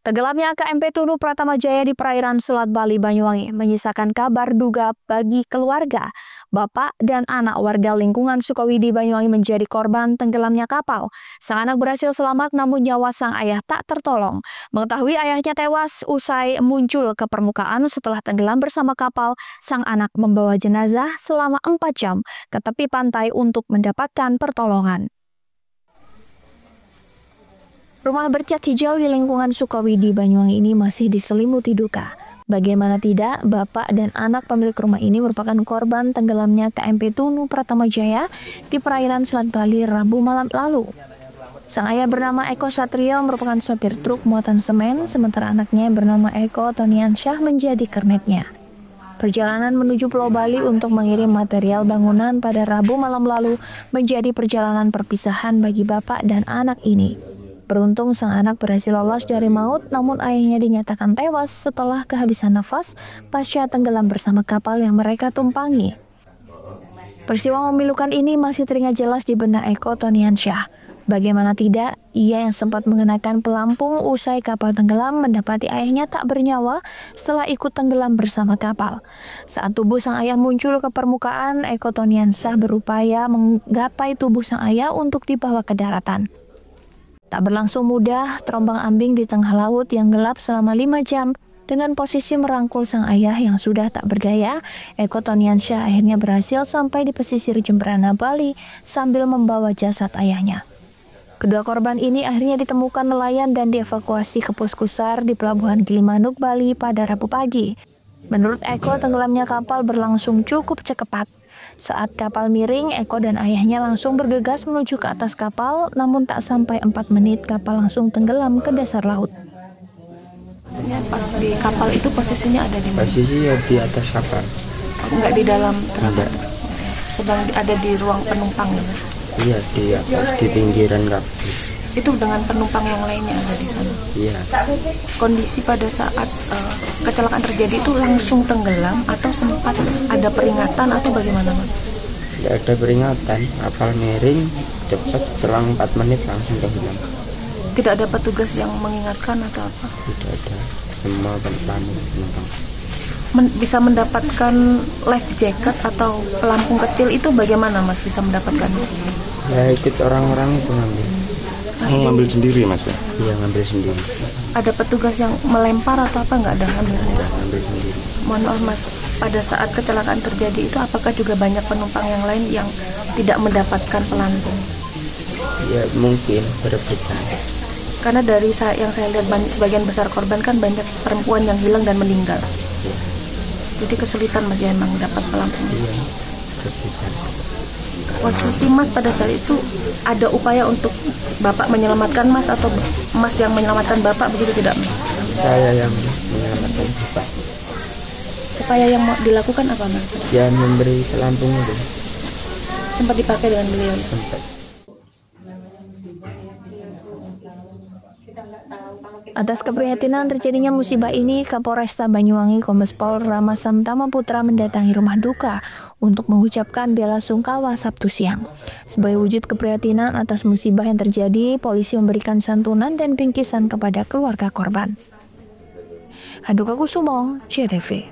Tenggelamnya KMP Tunu Pratamajaya di perairan Selat Bali, Banyuwangi menyisakan kabar duka bagi keluarga. Bapak dan anak warga lingkungan Sukawidi, Banyuwangi menjadi korban tenggelamnya kapal. Sang anak berhasil selamat namun nyawa sang ayah tak tertolong. Mengetahui ayahnya tewas usai muncul ke permukaan setelah tenggelam bersama kapal, sang anak membawa jenazah selama 4 jam ke tepi pantai untuk mendapatkan pertolongan. Rumah bercat hijau di lingkungan Sukawidi, Banyuwangi ini masih diselimuti duka. Bagaimana tidak, bapak dan anak pemilik rumah ini merupakan korban tenggelamnya KMP Tunu Pratamajaya di perairan Selat Bali Rabu malam lalu. Sang ayah bernama Eko Satrio merupakan sopir truk muatan semen, sementara anaknya yang bernama Eko Toniansyah menjadi kernetnya. Perjalanan menuju Pulau Bali untuk mengirim material bangunan pada Rabu malam lalu menjadi perjalanan perpisahan bagi bapak dan anak ini. Beruntung sang anak berhasil lolos dari maut, namun ayahnya dinyatakan tewas setelah kehabisan nafas pasca tenggelam bersama kapal yang mereka tumpangi. Peristiwa memilukan ini masih teringat jelas di benak Eko Toniansyah. Bagaimana tidak, ia yang sempat mengenakan pelampung usai kapal tenggelam mendapati ayahnya tak bernyawa setelah ikut tenggelam bersama kapal. Saat tubuh sang ayah muncul ke permukaan, Eko Toniansyah berupaya menggapai tubuh sang ayah untuk dibawa ke daratan. Tak berlangsung mudah, terombang-ambing di tengah laut yang gelap selama 5 jam. Dengan posisi merangkul sang ayah yang sudah tak berdaya, Eko Toniansyah akhirnya berhasil sampai di pesisir Jemberana, Bali sambil membawa jasad ayahnya. Kedua korban ini akhirnya ditemukan nelayan dan dievakuasi ke Puskusar di Pelabuhan Gilimanuk, Bali pada Rabu pagi. Menurut Eko, tenggelamnya kapal berlangsung cukup cepat. Saat kapal miring, Eko dan ayahnya langsung bergegas menuju ke atas kapal, namun tak sampai 4 menit kapal langsung tenggelam ke dasar laut. Maksudnya pas di kapal itu posisinya ada di mana? Posisinya di atas kapal. Enggak di dalam? Enggak. Sedang ada di ruang penumpang ya? Iya, di atas, di pinggiran kapal. Itu dengan penumpang yang lainnya ada di sana? Iya. Kondisi pada saat kecelakaan terjadi itu langsung tenggelam atau sempat ada peringatan atau bagaimana, Mas? Tidak ada peringatan, kapal miring cepat selang 4 menit langsung tenggelam. Tidak ada petugas yang mengingatkan atau apa? Tidak ada, semua penumpang. Bisa mendapatkan life jacket atau pelampung kecil itu bagaimana, Mas, bisa mendapatkan? Ya ikut orang-orang itu ngambil. Ngambil sendiri, Mas ya? Iya, ngambil sendiri. Ada petugas yang melempar atau apa? Nggak ada, ngambil sendiri? Ngambil sendiri. Mohon maaf, Mas, pada saat kecelakaan terjadi itu apakah juga banyak penumpang yang lain yang tidak mendapatkan pelampung? Ya mungkin berebutan. Karena dari yang saya lihat sebagian besar korban kan banyak perempuan yang hilang dan meninggal. Ya. Jadi kesulitan, Mas, ya emang dapat pelampung. Iya, berebutan. Posisi Mas pada saat itu ada upaya untuk Bapak menyelamatkan Mas atau Mas yang menyelamatkan Bapak, begitu tidak, Mas? Saya yang menyelamatkan bapak. Upaya yang dilakukan apa, Mas? Ya memberi pelampung itu. Sempat dipakai dengan beliau? Sempat. Atas keprihatinan terjadinya musibah ini, Kapolresta Banyuwangi Kombes Pol Ramasam Tamaputra mendatangi rumah duka untuk mengucapkan bela sungkawa Sabtu siang. Sebagai wujud keprihatinan atas musibah yang terjadi, polisi memberikan santunan dan bingkisan kepada keluarga korban. Handoko Kusumo, JTV.